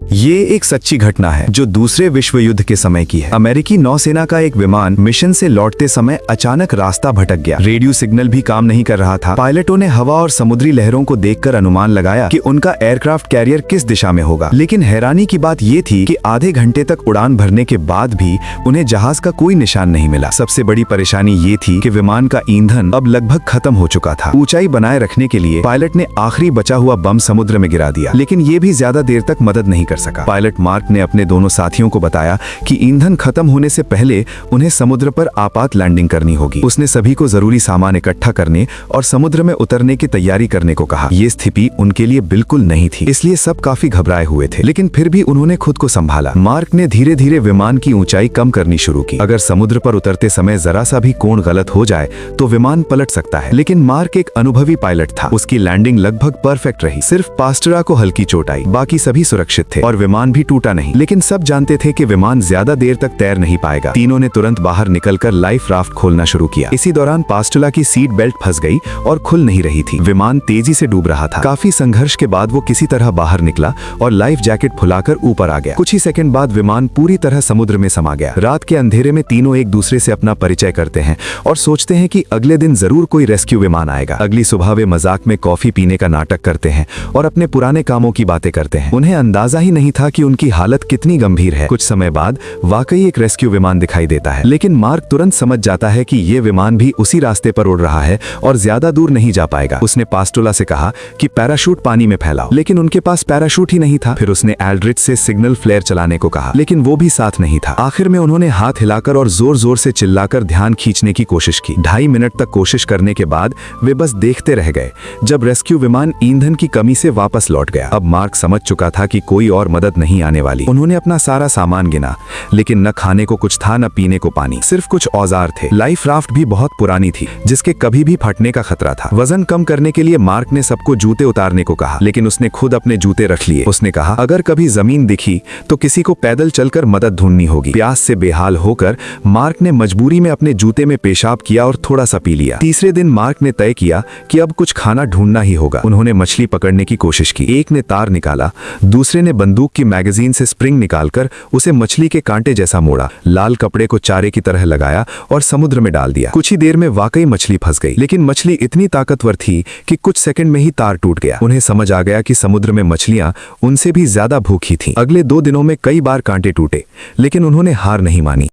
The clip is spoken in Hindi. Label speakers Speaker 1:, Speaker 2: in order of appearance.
Speaker 1: ये एक सच्ची घटना है जो दूसरे विश्व युद्ध के समय की है। अमेरिकी नौसेना का एक विमान मिशन से लौटते समय अचानक रास्ता भटक गया। रेडियो सिग्नल भी काम नहीं कर रहा था। पायलटों ने हवा और समुद्री लहरों को देखकर अनुमान लगाया कि उनका एयरक्राफ्ट कैरियर किस दिशा में होगा। लेकिन हैरानी की बात ये थी कि आधे घंटे तक उड़ान भरने के बाद भी उन्हें जहाज का कोई निशान नहीं मिला। सबसे बड़ी परेशानी ये थी कि विमान का ईंधन अब लगभग खत्म हो चुका था। ऊंचाई बनाए रखने के लिए पायलट ने आखिरी बचा हुआ बम समुद्र में गिरा दिया, लेकिन ये भी ज्यादा देर तक मदद नहीं कर सका। पायलट मार्क ने अपने दोनों साथियों को बताया कि ईंधन खत्म होने से पहले उन्हें समुद्र पर आपात लैंडिंग करनी होगी। उसने सभी को जरूरी सामान इकट्ठा करने और समुद्र में उतरने की तैयारी करने को कहा। ये स्थिति उनके लिए बिल्कुल नहीं थी, इसलिए सब काफी घबराए हुए थे, लेकिन फिर भी उन्होंने खुद को संभाला। मार्क ने धीरे धीरे विमान की ऊंचाई कम करनी शुरू की। अगर समुद्र पर उतरते समय जरा सा भी कोण गलत हो जाए तो विमान पलट सकता है। लेकिन मार्क एक अनुभवी पायलट था। उसकी लैंडिंग लगभग परफेक्ट रही। सिर्फ पास्टरा को हल्की चोट आई, बाकी सभी सुरक्षित थे और विमान भी टूटा नहीं। लेकिन सब जानते थे कि विमान ज्यादा देर तक तैर नहीं पाएगा। तीनों ने तुरंत बाहर निकलकर लाइफ राफ्ट खोलना शुरू किया। इसी दौरान पास्टुला की सीट बेल्ट फंस गई और खुल नहीं रही थी। विमान तेजी से डूब रहा था। काफी संघर्ष के बाद वो किसी तरह बाहर निकला और लाइफ जैकेट फुलाकर ऊपर आ गया। कुछ ही सेकंड बाद विमान पूरी तरह समुद्र में समा गया। रात के अंधेरे में तीनों एक दूसरे से अपना परिचय करते हैं और सोचते हैं कि अगले दिन जरूर कोई रेस्क्यू विमान आएगा। अगली सुबह वे मजाक में कॉफी पीने का नाटक करते हैं और अपने पुराने कामों की बातें करते हैं। उन्हें अंदाजा ही नहीं था कि उनकी हालत कितनी गंभीर है। कुछ समय बाद वाकई एक रेस्क्यू विमान दिखाई देता है, लेकिन मार्क तुरंत समझ जाता है कि ये विमान भी उसी रास्ते पर उड़ रहा है और ज्यादा दूर नहीं जा पाएगा। उसने पास्टोला से कहा कि पैराशूट पानी में फैलाओ, लेकिन उनके पास पैराशूट ही नहीं था। फिर उसने एल्ड्रिच से सिग्नल फ्लेयर चलाने को कहा, लेकिन वो भी साथ नहीं था। आखिर में उन्होंने हाथ हिलाकर और जोर जोर से चिल्लाकर ध्यान खींचने की कोशिश की। 2.5 मिनट तक कोशिश करने के बाद वे बस देखते रह गए जब रेस्क्यू विमान ईंधन की कमी से वापस लौट गया। अब मार्क समझ चुका था कि कोई और मदद नहीं आने वाली। उन्होंने अपना सारा सामान गिना, लेकिन न खाने को कुछ था न पीने को पानी, सिर्फ कुछ औजार थे। लाइफ राफ्ट भी बहुत पुरानी थी, जिसके कभी भी फटने का खतरा था। वजन कम करने के लिए मार्क ने सबको जूते उतारने को कहा, लेकिन उसने खुद अपने जूते रख लिए। उसने कहा, अगर कभी जमीन दिखी तो किसी को पैदल चलकर मदद ढूंढनी होगी। प्यास से बेहाल होकर मार्क ने मजबूरी में अपने जूते में पेशाब किया और थोड़ा सा पी लिया। तीसरे दिन मार्क ने तय किया कि अब कुछ खाना ढूंढना ही होगा। उन्होंने मछली पकड़ने की कोशिश की। एक ने तार निकाला, दूसरे ने बंदूक की मैगजीन से स्प्रिंग निकालकर उसे मछली के कांटे जैसा मोड़ा, लाल कपड़े को चारे की तरह लगाया और समुद्र में डाल दिया। कुछ ही देर में वाकई मछली फंस गई, लेकिन मछली इतनी ताकतवर थी कि कुछ सेकंड में ही तार टूट गया। उन्हें समझ आ गया कि समुद्र में मछलियां उनसे भी ज्यादा भूखी थीं। अगले 2 दिनों में कई बार कांटे टूटे, लेकिन उन्होंने हार नहीं मानी।